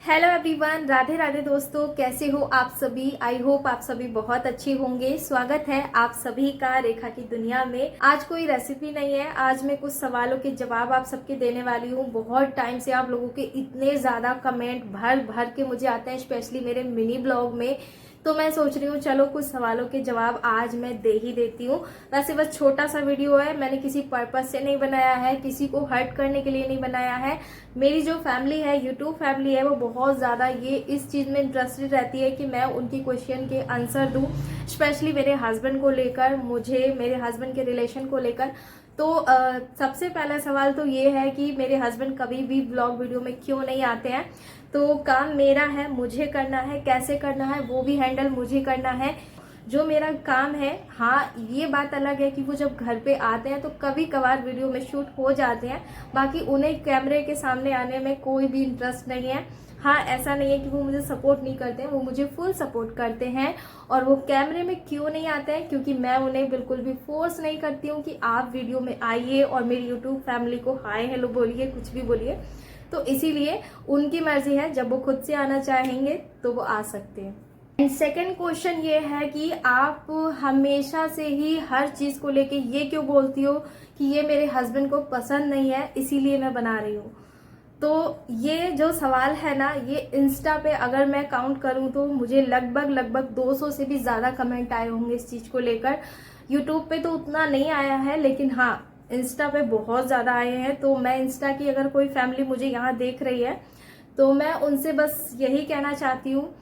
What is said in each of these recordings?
Hello everyone, Radhe Radhe दोस्तों, कैसे हो आप सभी। आई होप आप सभी बहुत अच्छे होंगे। स्वागत है आप सभी का रेखा की दुनिया में। आज कोई रेसिपी नहीं है, आज मैं कुछ सवालों के जवाब आप सबके देने वाली हूँ। बहुत टाइम से आप लोगों के इतने ज्यादा कमेंट भर भर के मुझे आते हैं, स्पेशली मेरे मिनी ब्लॉग में। तो मैं सोच रही हूँ चलो कुछ सवालों के जवाब आज मैं दे ही देती हूँ। वैसे बस छोटा सा वीडियो है, मैंने किसी पर्पज से नहीं बनाया है, किसी को हर्ट करने के लिए नहीं बनाया है। मेरी जो फैमिली है, यूट्यूब फैमिली है, वो बहुत ज़्यादा ये इस चीज़ में इंटरेस्टेड रहती है कि मैं उनकी क्वेश्चन के आंसर दूँ, स्पेशली मेरे हस्बैंड को लेकर, मुझे मेरे हस्बैंड के रिलेशन को लेकर। तो सबसे पहला सवाल तो ये है कि मेरे हस्बैंड कभी भी ब्लॉग वीडियो में क्यों नहीं आते हैं। तो काम मेरा है, मुझे करना है, कैसे करना है वो भी हैंडल मुझे करना है। जो मेरा काम है, हाँ ये बात अलग है कि वो जब घर पे आते हैं तो कभी कभार वीडियो में शूट हो जाते हैं, बाकी उन्हें कैमरे के सामने आने में कोई भी इंटरेस्ट नहीं है। हाँ, ऐसा नहीं है कि वो मुझे सपोर्ट नहीं करते हैं, वो मुझे फुल सपोर्ट करते हैं। और वो कैमरे में क्यों नहीं आते हैं, क्योंकि मैं उन्हें बिल्कुल भी फोर्स नहीं करती हूँ कि आप वीडियो में आइए और मेरी यूट्यूब फैमिली को हाय हेलो बोलिए, कुछ भी बोलिए। तो इसीलिए उनकी मर्जी है, जब वो खुद से आना चाहेंगे तो वो आ सकते हैं। एंड सेकेंड क्वेश्चन ये है कि आप हमेशा से ही हर चीज को लेके ये क्यों बोलती हो कि ये मेरे हस्बैंड को पसंद नहीं है इसीलिए मैं बना रही हूँ। तो ये जो सवाल है ना, ये इंस्टा पे अगर मैं काउंट करूँ तो मुझे लगभग 200 से भी ज्यादा कमेंट आए होंगे इस चीज को लेकर। यूट्यूब पे तो उतना नहीं आया है, लेकिन हाँ इंस्टा पे बहुत ज्यादा आए हैं। तो मैं इंस्टा की अगर कोई फैमिली मुझे यहाँ देख रही है तो मैं उनसे बस यही कहना चाहती हूँ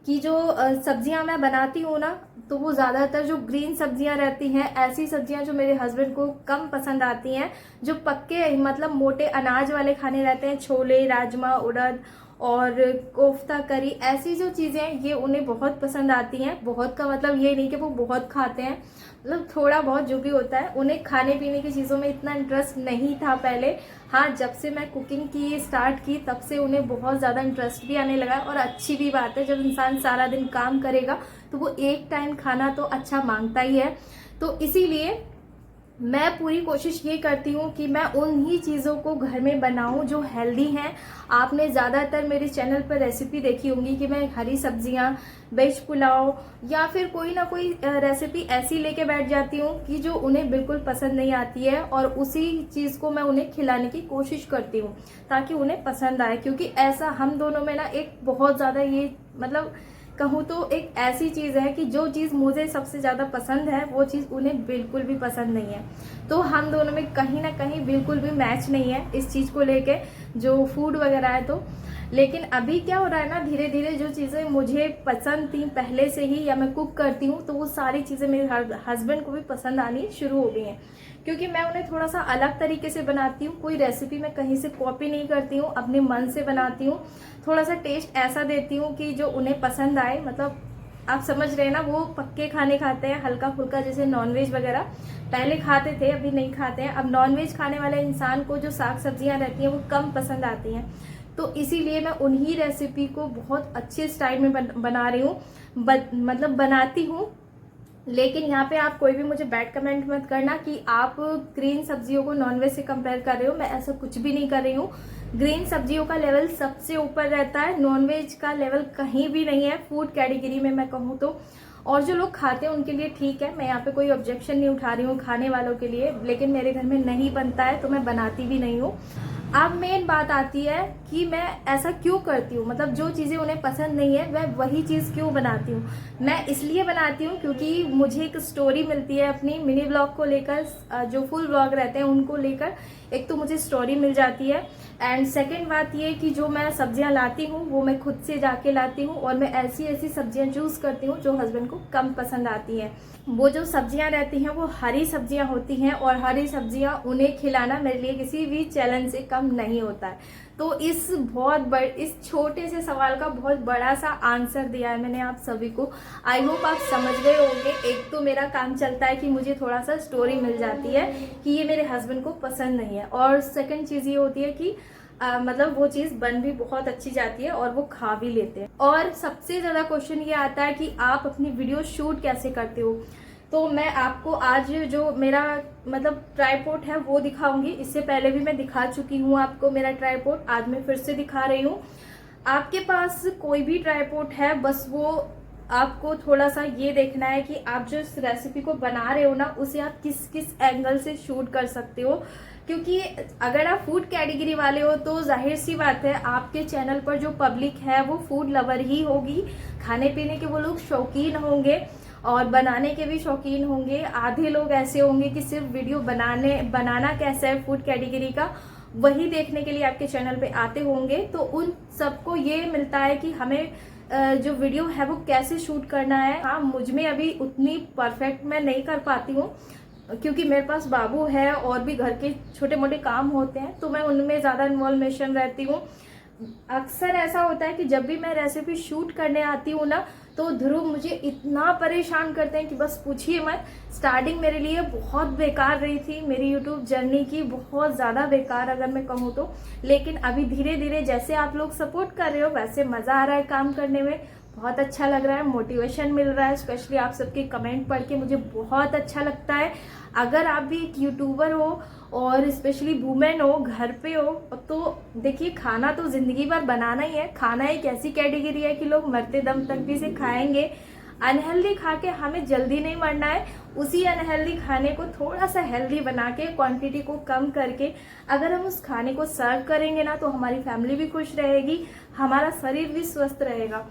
कि जो सब्जियां मैं बनाती हूँ ना, तो वो ज्यादातर जो ग्रीन सब्जियां रहती हैं, ऐसी सब्जियां जो मेरे हस्बैंड को कम पसंद आती हैं। जो पक्के मतलब मोटे अनाज वाले खाने रहते हैं, छोले, राजमा, उड़द और कोफ्ता, करी, ऐसी जो चीजें हैं ये उन्हें बहुत पसंद आती हैं। बहुत का मतलब ये नहीं कि वो बहुत खाते हैं, मतलब थोड़ा बहुत जो भी होता है। उन्हें खाने पीने की चीजों में इतना इंटरेस्ट नहीं था पहले। हाँ, जब से मैं कुकिंग की स्टार्ट की तब से उन्हें बहुत ज्यादा इंटरेस्ट भी आने लगा। और अच्छी भी बात है, जब इंसान सारा दिन काम करेगा तो वो एक टाइम खाना तो अच्छा मांगता ही है। तो इसीलिए मैं पूरी कोशिश ये करती हूँ कि मैं उन्हीं चीज़ों को घर में बनाऊँ जो हेल्दी हैं। आपने ज़्यादातर मेरे चैनल पर रेसिपी देखी होंगी कि मैं हरी सब्जियाँ, वेज पुलाव या फिर कोई ना कोई रेसिपी ऐसी लेके बैठ जाती हूँ कि जो उन्हें बिल्कुल पसंद नहीं आती है, और उसी चीज़ को मैं उन्हें खिलाने की कोशिश करती हूँ ताकि उन्हें पसंद आए। क्योंकि ऐसा हम दोनों में ना एक बहुत ज़्यादा ये मतलब कहूँ तो एक ऐसी चीज है कि जो चीज मुझे सबसे ज्यादा पसंद है वो चीज उन्हें बिल्कुल भी पसंद नहीं है। तो हम दोनों में कहीं ना कहीं बिल्कुल भी मैच नहीं है इस चीज को लेके, जो फूड वगैरह है। तो लेकिन अभी क्या हो रहा है ना, धीरे धीरे जो चीजें मुझे पसंद थी पहले से ही या मैं कुक करती हूँ, तो वो सारी चीजें मेरे हस्बैंड को भी पसंद आनी शुरू हो गई हैं। क्योंकि मैं उन्हें थोड़ा सा अलग तरीके से बनाती हूँ, कोई रेसिपी मैं कहीं से कॉपी नहीं करती हूँ, अपने मन से बनाती हूँ। थोड़ा सा टेस्ट ऐसा देती हूँ कि जो उन्हें पसंद आए। मतलब आप समझ रहे हैं ना, वो पक्के खाने खाते हैं, हल्का फुल्का, जैसे नॉनवेज वगैरह पहले खाते थे, अभी नहीं खाते हैं। अब नॉनवेज खाने वाले इंसान को जो साग सब्जियां रहती हैं वो कम पसंद आती हैं। तो इसीलिए मैं उन्हीं रेसिपी को बहुत अच्छे स्टाइल में बना रही हूँ, मतलब बनाती हूँ। लेकिन यहाँ पे आप कोई भी मुझे बैड कमेंट मत करना कि आप ग्रीन सब्जियों को नॉनवेज से कंपेयर कर रहे हो। मैं ऐसा कुछ भी नहीं कर रही हूँ। ग्रीन सब्जियों का लेवल सबसे ऊपर रहता है, नॉनवेज का लेवल कहीं भी नहीं है फूड कैटेगरी में मैं कहूँ तो। और जो लोग खाते हैं उनके लिए ठीक है, मैं यहाँ पे कोई ऑब्जेक्शन नहीं उठा रही हूँ खाने वालों के लिए, लेकिन मेरे घर में नहीं बनता है तो मैं बनाती भी नहीं हूँ। अब मेन बात आती है कि मैं ऐसा क्यों करती हूँ, मतलब जो चीजें उन्हें पसंद नहीं है मैं वही चीज क्यों बनाती हूँ। मैं इसलिए बनाती हूँ क्योंकि मुझे एक स्टोरी मिलती है अपनी मिनी ब्लॉग को लेकर, जो फुल ब्लॉग रहते हैं उनको लेकर। एक तो मुझे स्टोरी मिल जाती है, एंड सेकेंड बात ये कि जो मैं सब्जियां लाती हूँ वो मैं खुद से जाके लाती हूँ, और मैं ऐसी ऐसी सब्जियां चूज करती हूँ जो हस्बैंड को कम पसंद आती हैं। वो जो सब्जियां रहती हैं वो हरी सब्जियां होती हैं, और हरी सब्जियां उन्हें खिलाना मेरे लिए किसी भी चैलेंज से कम नहीं होता है। तो इस छोटे से सवाल का बहुत बड़ा सा आंसर दिया है मैंने आप सभी को। आई होप आप समझ गए होंगे। एक तो मेरा काम चलता है कि मुझे थोड़ा सा स्टोरी मिल जाती है कि ये मेरे हस्बैंड को पसंद नहीं है, और सेकंड चीज ये होती है कि मतलब वो चीज बन भी बहुत अच्छी जाती है और वो खा भी लेते हैं। और सबसे ज्यादा क्वेश्चन ये आता है कि आप अपनी वीडियो शूट कैसे करते हो। तो मैं आपको आज जो मेरा मतलब ट्राइपॉड है वो दिखाऊंगी। इससे पहले भी मैं दिखा चुकी हूँ आपको मेरा ट्राइपॉड, आज मैं फिर से दिखा रही हूँ। आपके पास कोई भी ट्राइपॉड है, बस वो आपको थोड़ा सा ये देखना है कि आप जो इस रेसिपी को बना रहे हो ना, उसे आप किस किस एंगल से शूट कर सकते हो। क्योंकि अगर आप फूड कैटेगरी वाले हो तो जाहिर सी बात है आपके चैनल पर जो पब्लिक है वो फूड लवर ही होगी, खाने पीने के वो लोग शौकीन होंगे और बनाने के भी शौकीन होंगे। आधे लोग ऐसे होंगे कि सिर्फ वीडियो बनाना कैसा है फूड कैटेगरी का वही देखने के लिए आपके चैनल पे आते होंगे। तो उन सबको ये मिलता है कि हमें जो वीडियो है वो कैसे शूट करना है। हाँ, मुझ में अभी उतनी परफेक्ट मैं नहीं कर पाती हूँ क्योंकि मेरे पास बाबू है और भी घर के छोटे मोटे काम होते हैं, तो मैं उनमें ज़्यादा इन्वॉल्वेशन रहती हूँ। अक्सर ऐसा होता है कि जब भी मैं रेसिपी शूट करने आती हूँ ना, तो ध्रुव मुझे इतना परेशान करते हैं कि बस पूछिए मत। स्टार्टिंग मेरे लिए बहुत बेकार रही थी, मेरी यूट्यूब जर्नी की बहुत ज़्यादा बेकार अगर मैं कहूँ तो। लेकिन अभी धीरे धीरे जैसे आप लोग सपोर्ट कर रहे हो वैसे मज़ा आ रहा है काम करने में, बहुत अच्छा लग रहा है, मोटिवेशन मिल रहा है। स्पेशली आप सबके कमेंट पढ़ के मुझे बहुत अच्छा लगता है। अगर आप भी एक यूट्यूबर हो और स्पेशली वुमेन हो, घर पे हो, तो देखिए खाना तो जिंदगी भर बनाना ही है। खाना एक ऐसी कैटेगरी है कि लोग मरते दम तक भी इसे खाएंगे। अनहेल्दी खा के हमें जल्दी नहीं मरना है, उसी अनहेल्दी खाने को थोड़ा सा हेल्दी बना के क्वांटिटी को कम करके अगर हम उस खाने को सर्व करेंगे ना, तो हमारी फैमिली भी खुश रहेगी, हमारा शरीर भी स्वस्थ रहेगा।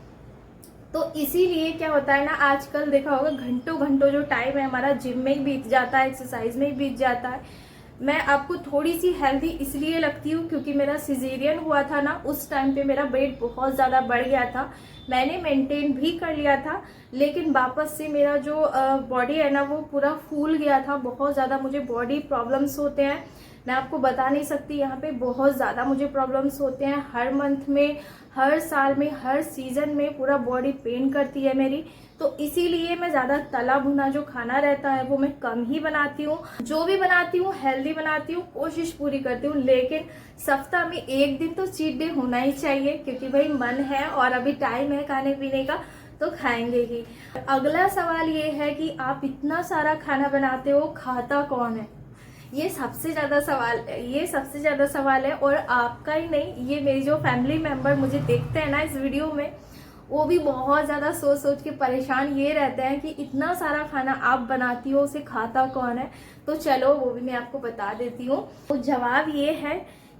तो इसीलिए क्या होता है ना, आजकल देखा होगा घंटों घंटों जो टाइम है हमारा जिम में ही बीत जाता है, एक्सरसाइज में ही बीत जाता है। मैं आपको थोड़ी सी हेल्दी इसलिए लगती हूँ क्योंकि मेरा सिजेरियन हुआ था ना, उस टाइम पे मेरा वेट बहुत ज़्यादा बढ़ गया था। मैंने मेंटेन भी कर लिया था, लेकिन वापस से मेरा जो बॉडी है ना वो पूरा फूल गया था। बहुत ज़्यादा मुझे बॉडी प्रॉब्लम्स होते हैं, मैं आपको बता नहीं सकती। यहाँ पे बहुत ज़्यादा मुझे प्रॉब्लम्स होते हैं हर मंथ में, हर साल में, हर सीजन में पूरा बॉडी पेन करती है मेरी। तो इसीलिए मैं ज़्यादा तला भुना जो खाना रहता है वो मैं कम ही बनाती हूँ। जो भी बनाती हूँ हेल्दी बनाती हूँ, कोशिश पूरी करती हूँ। लेकिन सप्ताह में एक दिन तो चीट डे होना ही चाहिए क्योंकि भाई मन है और अभी टाइम है खाने पीने का, तो खाएंगे ही। अगला सवाल ये है कि आप इतना सारा खाना बनाते हो, खाता कौन है? ये सबसे ज्यादा सवाल है। और आपका ही नहीं, ये मेरी जो फैमिली मेंबर मुझे देखते हैं ना इस वीडियो में, वो भी बहुत ज्यादा सोच सोच के परेशान ये रहते हैं कि इतना सारा खाना आप बनाती हो, उसे खाता कौन है? तो चलो वो भी मैं आपको बता देती हूँ। तो जवाब ये है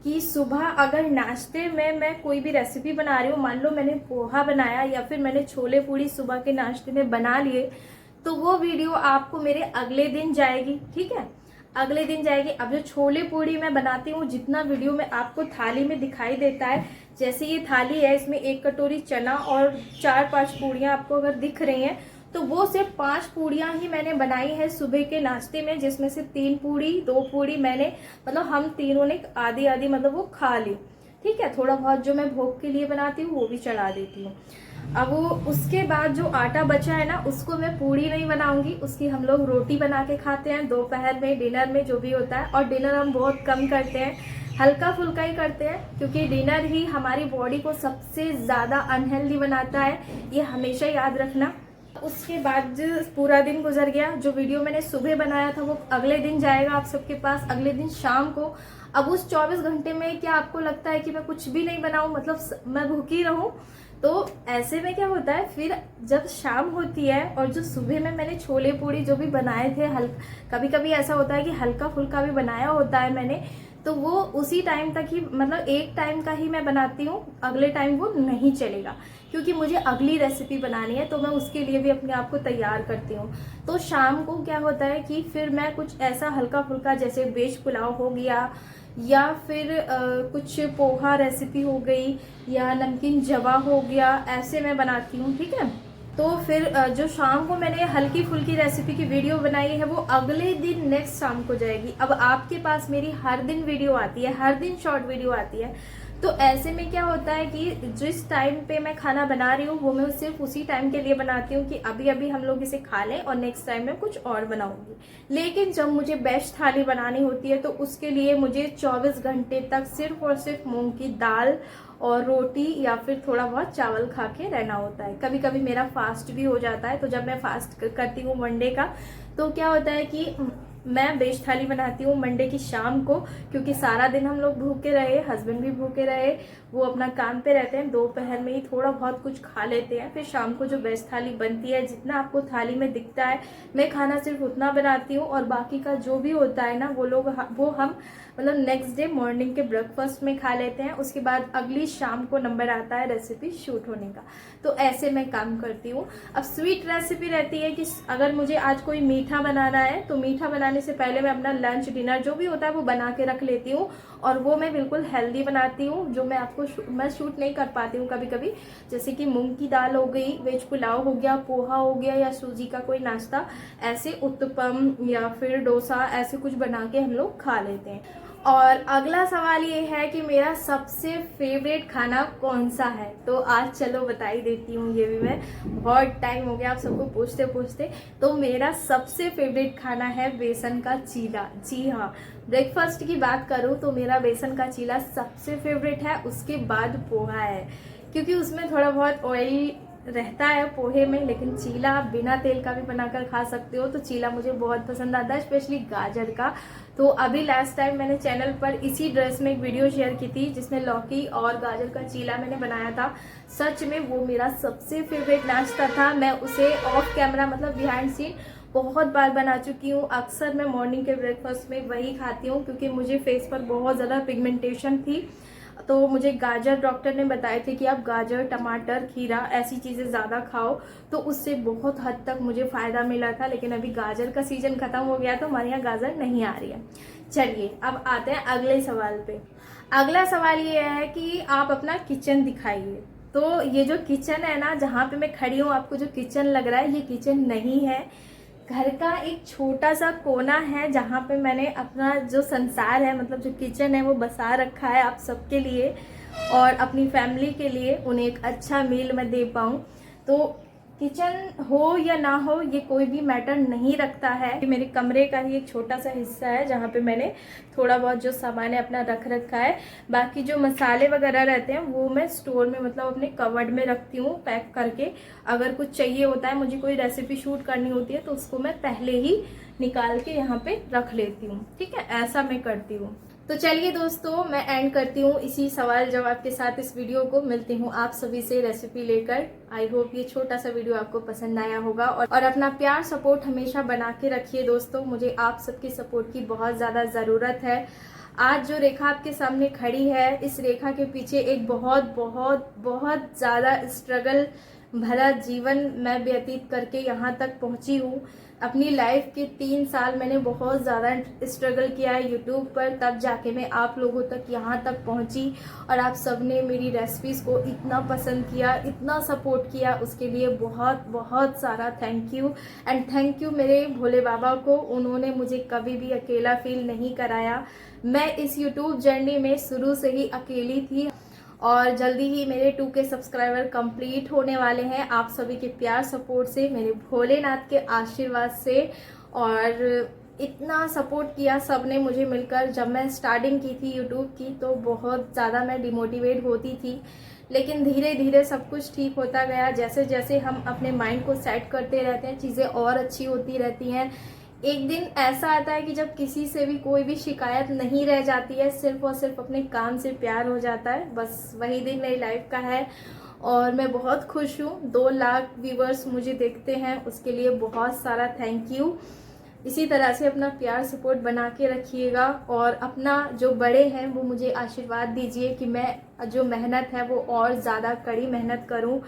कि सुबह अगर नाश्ते में मैं कोई भी रेसिपी बना रही हूँ, मान लो मैंने पोहा बनाया या फिर मैंने छोले पूड़ी सुबह के नाश्ते में बना लिए, तो वो वीडियो आपको मेरे अगले दिन जाएगी, ठीक है, अगले दिन जाएगी। अब जो छोले पूड़ी मैं बनाती हूँ, जितना वीडियो में आपको थाली में दिखाई देता है, जैसे ये थाली है, इसमें 1 कटोरी चना और 4-5 पूड़ियाँ आपको अगर दिख रही हैं, तो वो सिर्फ 5 पूड़ियाँ ही मैंने बनाई है सुबह के नाश्ते में, जिसमें से 3 पूड़ी 2 पूड़ी मैंने, मतलब हम तीनों ने आधी आधी मतलब वो खा ली, ठीक है। थोड़ा बहुत जो मैं भोग के लिए बनाती हूँ वो भी चढ़ा देती हूँ। अब वो उसके बाद जो आटा बचा है ना, उसको मैं पूड़ी नहीं बनाऊंगी, उसकी हम लोग रोटी बना के खाते हैं दोपहर में, डिनर में जो भी होता है। और डिनर हम बहुत कम करते हैं, हल्का फुल्का ही करते हैं, क्योंकि डिनर ही हमारी बॉडी को सबसे ज़्यादा अनहेल्दी बनाता है, ये हमेशा याद रखना। उसके बाद पूरा दिन गुजर गया, जो वीडियो मैंने सुबह बनाया था वो अगले दिन जाएगा आप सबके पास, अगले दिन शाम को। अब उस 24 घंटे में क्या आपको लगता है कि मैं कुछ भी नहीं बनाऊं, मतलब मैं भूखी रहूं? तो ऐसे में क्या होता है, फिर जब शाम होती है और जो सुबह में मैंने छोले पूड़ी जो भी बनाए थे, कभी कभी ऐसा होता है कि हल्का फुल्का भी बनाया होता है मैंने, तो वो उसी टाइम तक ही, मतलब एक टाइम का ही मैं बनाती हूँ, अगले टाइम वो नहीं चलेगा, क्योंकि मुझे अगली रेसिपी बनानी है, तो मैं उसके लिए भी अपने आप को तैयार करती हूँ। तो शाम को क्या होता है कि फिर मैं कुछ ऐसा हल्का फुल्का, जैसे वेज पुलाव हो गया या फिर कुछ पोहा रेसिपी हो गई या नमकीन जवा हो गया, ऐसे मैं बनाती हूँ, ठीक है। तो फिर जो शाम को मैंने हल्की फुल्की रेसिपी की वीडियो बनाई है वो अगले दिन नेक्स्ट शाम को जाएगी। अब आपके पास मेरी हर दिन वीडियो आती है, हर दिन शॉर्ट वीडियो आती है, तो ऐसे में क्या होता है कि जिस टाइम पे मैं खाना बना रही हूँ वो मैं सिर्फ उसी टाइम के लिए बनाती हूँ कि अभी अभी हम लोग इसे खा लें और नेक्स्ट टाइम मैं कुछ और बनाऊंगी। लेकिन जब मुझे बेस्ट थाली बनानी होती है तो उसके लिए मुझे 24 घंटे तक सिर्फ और सिर्फ मूंग की दाल और रोटी या फिर थोड़ा बहुत चावल खा के रहना होता है। कभी कभी मेरा फास्ट भी हो जाता है, तो जब मैं फास्ट करती हूँ वनडे का, तो क्या होता है कि मैं वेज थाली बनाती हूँ मंडे की शाम को, क्योंकि सारा दिन हम लोग भूखे रहे, हस्बैंड भी भूखे रहे, वो अपना काम पे रहते हैं। दोपहर में ही थोड़ा बहुत कुछ खा लेते हैं, फिर शाम को जो वेज थाली बनती है, जितना आपको थाली में दिखता है, मैं खाना सिर्फ उतना बनाती हूँ और बाकी का जो भी होता है ना वो हम मतलब नेक्स्ट डे मॉर्निंग के ब्रेकफास्ट में खा लेते हैं। उसके बाद अगली शाम को नंबर आता है रेसिपी शूट होने का। तो ऐसे मैं काम करती हूँ। अब स्वीट रेसिपी रहती है कि अगर मुझे आज कोई मीठा बनाना है तो मीठा बनाने से पहले मैं अपना लंच डिनर जो भी होता है वो बना के रख लेती हूँ, और वो मैं बिल्कुल हेल्दी बनाती हूँ, जो मैं शूट नहीं कर पाती हूँ कभी कभी। जैसे कि मूंग की दाल हो गई, वेज पुलाव हो गया, पोहा हो गया, या सूजी का कोई नाश्ता, ऐसे उत्तपम या फिर डोसा ऐसे कुछ बना के हम लोग खा लेते हैं। और अगला सवाल ये है कि मेरा सबसे फेवरेट खाना कौन सा है, तो आज चलो बता ही देती हूँ। ये भी मैं बहुत टाइम हो गया आप सबको पूछते पूछते। तो मेरा सबसे फेवरेट खाना है बेसन का चीला। जी हाँ, ब्रेकफास्ट की बात करूँ तो मेरा बेसन का चीला सबसे फेवरेट है, उसके बाद पोहा है, क्योंकि उसमें थोड़ा बहुत ऑयल रहता है पोहे में, लेकिन चीला आप बिना तेल का भी बनाकर खा सकते हो। तो चीला मुझे बहुत पसंद आता है, स्पेशली गाजर का। तो अभी लास्ट टाइम मैंने चैनल पर इसी ड्रेस में एक वीडियो शेयर की थी जिसमें लौकी और गाजर का चीला मैंने बनाया था। सच में वो मेरा सबसे फेवरेट नाश्ता था। मैं उसे ऑफ कैमरा मतलब बिहाइंड सीन बहुत बार बना चुकी हूँ। अक्सर मैं मॉर्निंग के ब्रेकफास्ट में वही खाती हूँ, क्योंकि मुझे फेस पर बहुत ज़्यादा पिगमेंटेशन थी। तो मुझे गाजर डॉक्टर ने बताए थे कि आप गाजर, टमाटर, खीरा ऐसी चीज़ें ज़्यादा खाओ, तो उससे बहुत हद तक मुझे फ़ायदा मिला था। लेकिन अभी गाजर का सीज़न ख़त्म हो गया तो हमारे यहाँ गाजर नहीं आ रही है। चलिए अब आते हैं अगले सवाल पे। अगला सवाल ये है कि आप अपना किचन दिखाइए। तो ये जो किचन है ना, जहाँ पे मैं खड़ी हूँ, आपको जो किचन लग रहा है, ये किचन नहीं है। घर का एक छोटा सा कोना है जहाँ पे मैंने अपना जो संसार है, मतलब जो किचन है, वो बसा रखा है आप सबके लिए और अपनी फैमिली के लिए, उन्हें एक अच्छा मील मैं दे पाऊँ। तो किचन हो या ना हो ये कोई भी मैटर नहीं रखता है। मेरे कमरे का ही एक छोटा सा हिस्सा है जहाँ पे मैंने थोड़ा बहुत जो सामान है अपना रख रखा है। बाकी जो मसाले वगैरह रहते हैं वो मैं स्टोर में मतलब अपने कवर्ड में रखती हूँ पैक करके। अगर कुछ चाहिए होता है, मुझे कोई रेसिपी शूट करनी होती है, तो उसको मैं पहले ही निकाल के यहाँ पे रख लेती हूँ। ठीक है, ऐसा मैं करती हूँ। तो चलिए दोस्तों, मैं एंड करती हूँ इसी सवाल जवाब के साथ इस वीडियो को। मिलती हूँ आप सभी से रेसिपी लेकर। आई होप ये छोटा सा वीडियो आपको पसंद आया होगा, और अपना प्यार सपोर्ट हमेशा बना के रखिए दोस्तों। मुझे आप सबकी सपोर्ट की बहुत ज़्यादा ज़रूरत है। आज जो रेखा आपके सामने खड़ी है, इस रेखा के पीछे एक बहुत बहुत बहुत ज़्यादा स्ट्रगल भरा जीवन मैं व्यतीत करके यहाँ तक पहुँची हूँ। अपनी लाइफ के 3 साल मैंने बहुत ज़्यादा स्ट्रगल किया है यूट्यूब पर, तब जाके मैं आप लोगों तक यहाँ तक पहुँची। और आप सबने मेरी रेसिपीज़ को इतना पसंद किया, इतना सपोर्ट किया, उसके लिए बहुत बहुत सारा thank you. And thank you मेरे भोले बाबा को, उन्होंने मुझे कभी भी अकेला फील नहीं कराया। मैं इस यूट्यूब जर्नी में शुरू से ही अकेली थी, और जल्दी ही मेरे 2K सब्सक्राइबर कंप्लीट होने वाले हैं आप सभी के प्यार सपोर्ट से, मेरे भोलेनाथ के आशीर्वाद से। और इतना सपोर्ट किया सबने मुझे मिलकर। जब मैं स्टार्टिंग की थी यूट्यूब की तो बहुत ज़्यादा मैं डिमोटिवेट होती थी, लेकिन धीरे धीरे सब कुछ ठीक होता गया। जैसे जैसे हम अपने माइंड को सेट करते रहते हैं, चीज़ें और अच्छी होती रहती हैं। एक दिन ऐसा आता है कि जब किसी से भी कोई भी शिकायत नहीं रह जाती है, सिर्फ और सिर्फ अपने काम से प्यार हो जाता है। बस वही दिन मेरी लाइफ का है, और मैं बहुत खुश हूँ। 2 लाख व्यूवर्स मुझे देखते हैं, उसके लिए बहुत सारा थैंक यू। इसी तरह से अपना प्यार सपोर्ट बना के रखिएगा, और अपना जो बड़े हैं वो मुझे आशीर्वाद दीजिए कि मैं जो मेहनत है वो और ज़्यादा कड़ी मेहनत करूँ,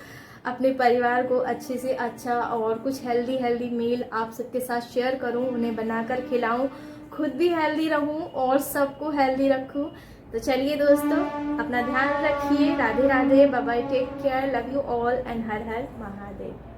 अपने परिवार को अच्छे से अच्छा और कुछ हेल्दी मील आप सबके साथ शेयर करूं, उन्हें बनाकर खिलाऊं, खुद भी हेल्दी रहूं और सबको हेल्दी रखूं। तो चलिए दोस्तों, अपना ध्यान रखिए। Radhe Radhe, bye bye, take care, love you all and Har Har Mahadev.